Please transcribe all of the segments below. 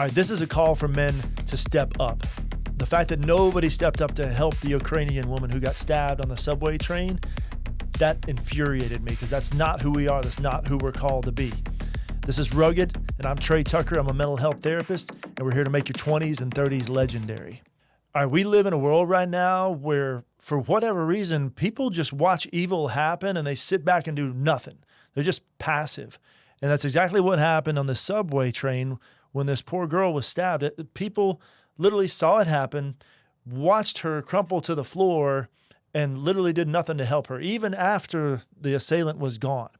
All right, this is a call for men to step up. The fact that nobody stepped up to help the Ukrainian woman who got stabbed on the subway train, that infuriated me because that's not who we are. That's not who we're called to be. This is Rugged, and I'm Trey Tucker. I'm a mental health therapist, and we're here to make your 20s and 30s legendary. All right, we live in a world right now where, for whatever reason, people just watch evil happen and they sit back and do nothing. They're just passive. And that's exactly what happened on the subway train when this poor girl was stabbed. People literally saw it happen, watched her crumple to the floor, and literally did nothing to help her, even after the assailant was gone.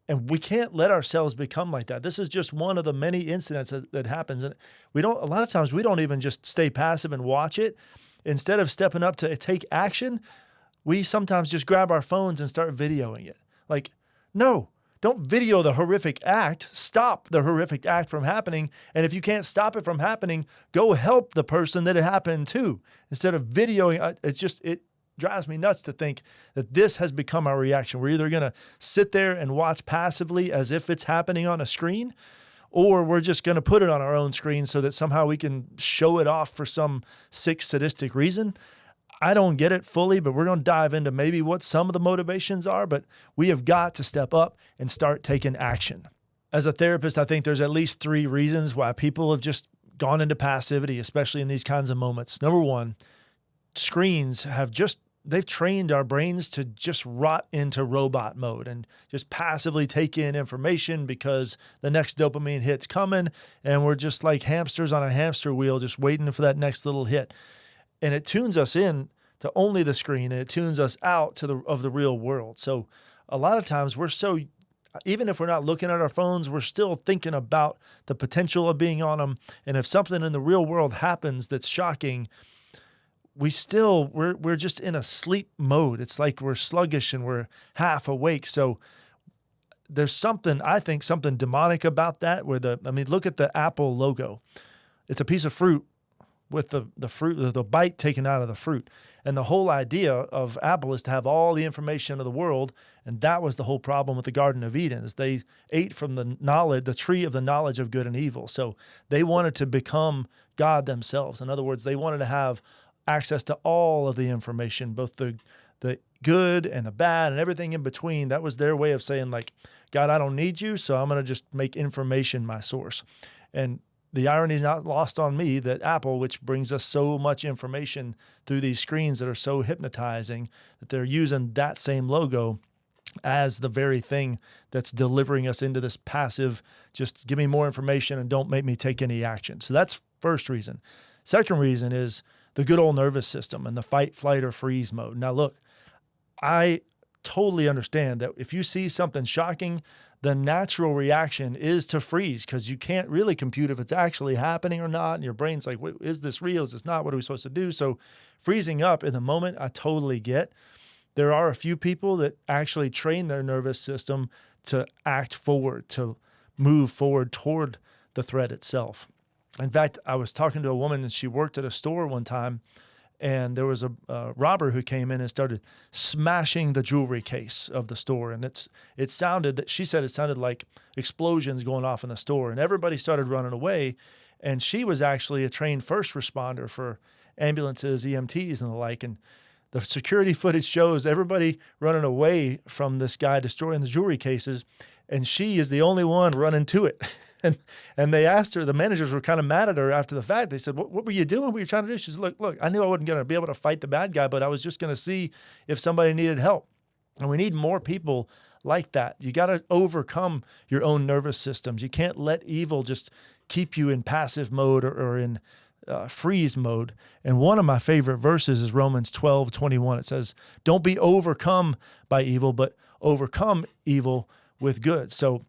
And we can't let ourselves become like that. This is just one of the many incidents that happens. And a lot of times we don't even just stay passive and watch it. Instead of stepping up to take action, we sometimes just grab our phones and start videoing it. Like, no, don't video the horrific act. Stop the horrific act from happening. And if you can't stop it from happening, go help the person that it happened to. Instead of videoing, it drives me nuts to think that this has become our reaction. We're either going to sit there and watch passively as if it's happening on a screen, or we're just going to put it on our own screen so that somehow we can show it off for some sick, sadistic reason. I don't get it fully, but we're going to dive into maybe what some of the motivations are, but we have got to step up and start taking action. As a therapist, I think there's at least 3 reasons why people have just gone into passivity, especially in these kinds of moments. Number one, screens they've trained our brains to just rot into robot mode and just passively take in information because the next dopamine hit's coming, and we're just like hamsters on a hamster wheel just waiting for that next little hit. And it tunes us in to only the screen, and it tunes us out of the real world. So a lot of times even if we're not looking at our phones, we're still thinking about the potential of being on them. And if something in the real world happens that's shocking, we're just in a sleep mode. It's like we're sluggish and we're half awake. So there's something demonic about that look at the Apple logo. It's a piece of fruit with the bite taken out of the fruit. And the whole idea of Apple is to have all the information of the world. And that was the whole problem with the Garden of Eden, is they ate from the tree of the knowledge of good and evil. So they wanted to become God themselves. In other words, they wanted to have access to all of the information, both the good and the bad and everything in between. That was their way of saying, like, God, I don't need you, so I'm going to just make information my source. And the irony is not lost on me that Apple, which brings us so much information through these screens that are so hypnotizing, that they're using that same logo as the very thing that's delivering us into this passive, just give me more information and don't make me take any action. So that's first reason. Second reason is the good old nervous system and the fight, flight, or freeze mode. Now, look, I totally understand that if you see something shocking, the natural reaction is to freeze because you can't really compute if it's actually happening or not. And your brain's like, is this real? Is this not? What are we supposed to do? So freezing up in the moment, I totally get. There are a few people that actually train their nervous system to act forward, to move forward toward the threat itself. In fact, I was talking to a woman and she worked at a store one time, and there was a robber who came in and started smashing the jewelry case of the store. And she said it sounded like explosions going off in the store, and everybody started running away. And she was actually a trained first responder for ambulances, EMTs and the like. And the security footage shows everybody running away from this guy destroying the jewelry cases, and she is the only one running to it. And they asked her, the managers were kind of mad at her after the fact. They said, what were you doing? What were you trying to do? She said, look, I knew I wasn't going to be able to fight the bad guy, but I was just going to see if somebody needed help. And we need more people like that. You got to overcome your own nervous systems. You can't let evil just keep you in passive mode or in freeze mode. And one of my favorite verses is Romans 12:21. It says, don't be overcome by evil, but overcome evil with good. So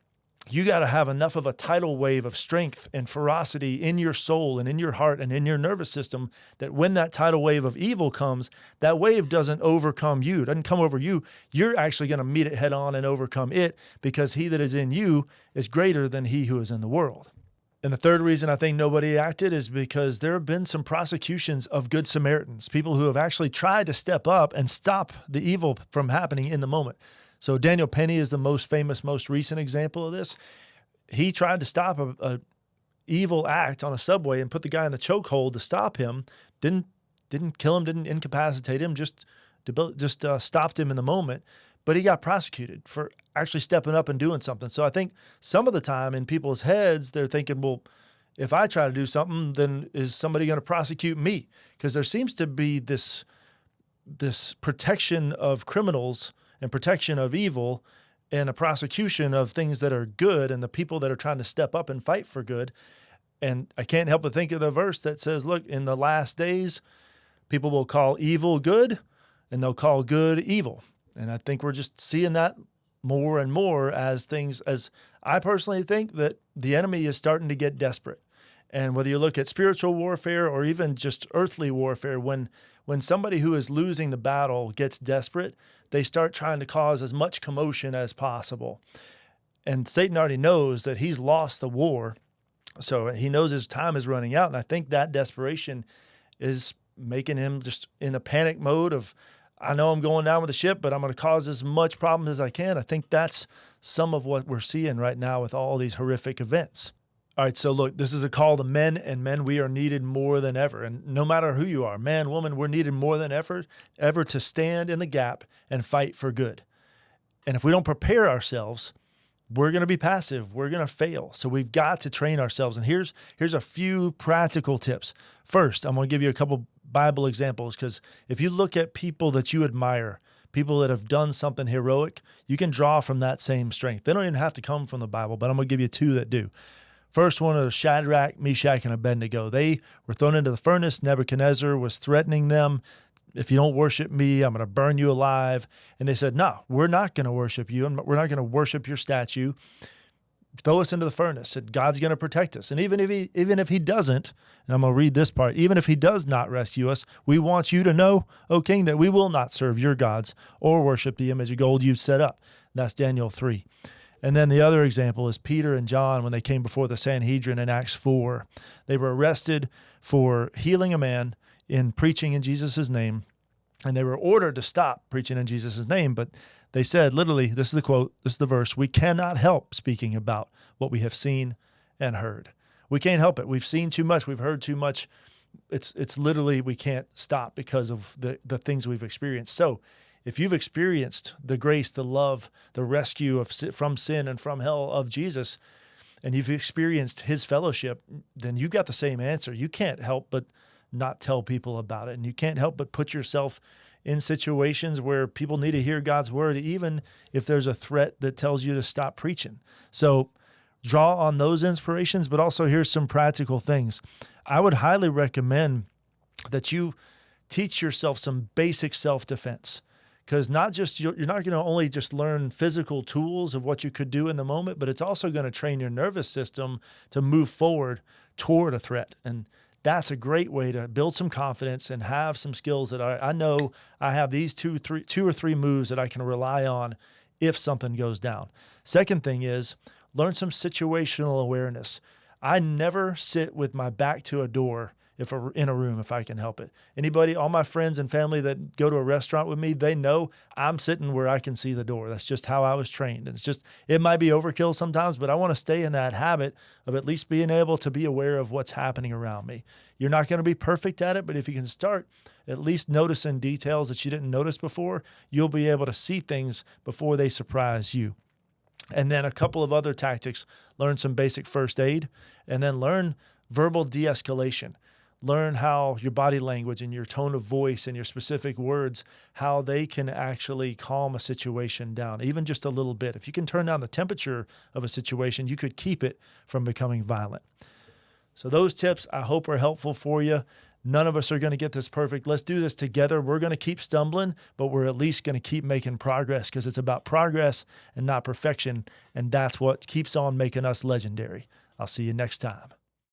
you got to have enough of a tidal wave of strength and ferocity in your soul and in your heart and in your nervous system that when that tidal wave of evil comes, that wave doesn't overcome you. It doesn't come over you. You're actually going to meet it head on and overcome it, because he that is in you is greater than he who is in the world. And the third reason I think nobody acted is because there have been some prosecutions of good Samaritans, people who have actually tried to step up and stop the evil from happening in the moment. So Daniel Penny is the most famous, most recent example of this. He tried to stop a evil act on a subway and put the guy in the chokehold to stop him. Didn't kill him, didn't incapacitate him, just stopped him in the moment. But he got prosecuted for actually stepping up and doing something. So I think some of the time in people's heads, they're thinking, well, if I try to do something, then is somebody going to prosecute me? Because there seems to be this protection of criminals and protection of evil and a prosecution of things that are good and the people that are trying to step up and fight for good. And I can't help but think of the verse that says, look, in the last days, people will call evil good and they'll call good evil. And I think we're just seeing that more and more as I personally think that the enemy is starting to get desperate. And whether you look at spiritual warfare or even just earthly warfare, when somebody who is losing the battle gets desperate, they start trying to cause as much commotion as possible. And Satan already knows that he's lost the war. So he knows his time is running out. And I think that desperation is making him just in a panic mode of, I know I'm going down with the ship, but I'm going to cause as much problems as I can. I think that's some of what we're seeing right now with all these horrific events. All right, so look, this is a call to men, and men, we are needed more than ever. And no matter who you are, man, woman, we're needed more than ever to stand in the gap and fight for good. And if we don't prepare ourselves, we're going to be passive. We're going to fail. So we've got to train ourselves. And here's a few practical tips. First, I'm going to give you a couple Bible examples, because if you look at people that you admire, people that have done something heroic, you can draw from that same strength. They don't even have to come from the Bible, but I'm going to give you two that do. First one is Shadrach, Meshach, and Abednego. They were thrown into the furnace. Nebuchadnezzar was threatening them. If you don't worship me, I'm going to burn you alive. And they said, no, we're not going to worship you. We're not going to worship your statue. Throw us into the furnace. And God's going to protect us. And even if he doesn't, and I'm going to read this part, even if he does not rescue us, we want you to know, O king, that we will not serve your gods or worship the image of gold you've set up. And that's Daniel 3. And then the other example is Peter and John when they came before the Sanhedrin in Acts 4. They were arrested for healing a man in preaching in Jesus' name, and they were ordered to stop preaching in Jesus' name, but they said, literally, this is the quote, this is the verse, we cannot help speaking about what we have seen and heard. We can't help it. We've seen too much. We've heard too much. It's literally, we can't stop because of the things we've experienced. So if you've experienced the grace, the love, the rescue from sin and from hell of Jesus, and you've experienced his fellowship, then you got the same answer. You can't help but not tell people about it. And you can't help but put yourself in situations where people need to hear God's word, even if there's a threat that tells you to stop preaching. So draw on those inspirations, but also here's some practical things. I would highly recommend that you teach yourself some basic self-defense. Because you're not going to only just learn physical tools of what you could do in the moment, but it's also going to train your nervous system to move forward toward a threat. And that's a great way to build some confidence and have some skills that I know I have these two or three moves that I can rely on if something goes down. Second thing is learn some situational awareness. I never sit with my back to a door in a room if I can help it. Anybody, all my friends and family that go to a restaurant with me, they know I'm sitting where I can see the door. That's just how I was trained. And it might be overkill sometimes, but I want to stay in that habit of at least being able to be aware of what's happening around me. You're not going to be perfect at it, but if you can start at least noticing details that you didn't notice before, you'll be able to see things before they surprise you. And then a couple of other tactics, learn some basic first aid, and then learn verbal de-escalation. Learn how your body language and your tone of voice and your specific words, how they can actually calm a situation down, even just a little bit. If you can turn down the temperature of a situation, you could keep it from becoming violent. So those tips I hope are helpful for you. None of us are going to get this perfect. Let's do this together. We're going to keep stumbling, but we're at least going to keep making progress because it's about progress and not perfection. And that's what keeps on making us legendary. I'll see you next time.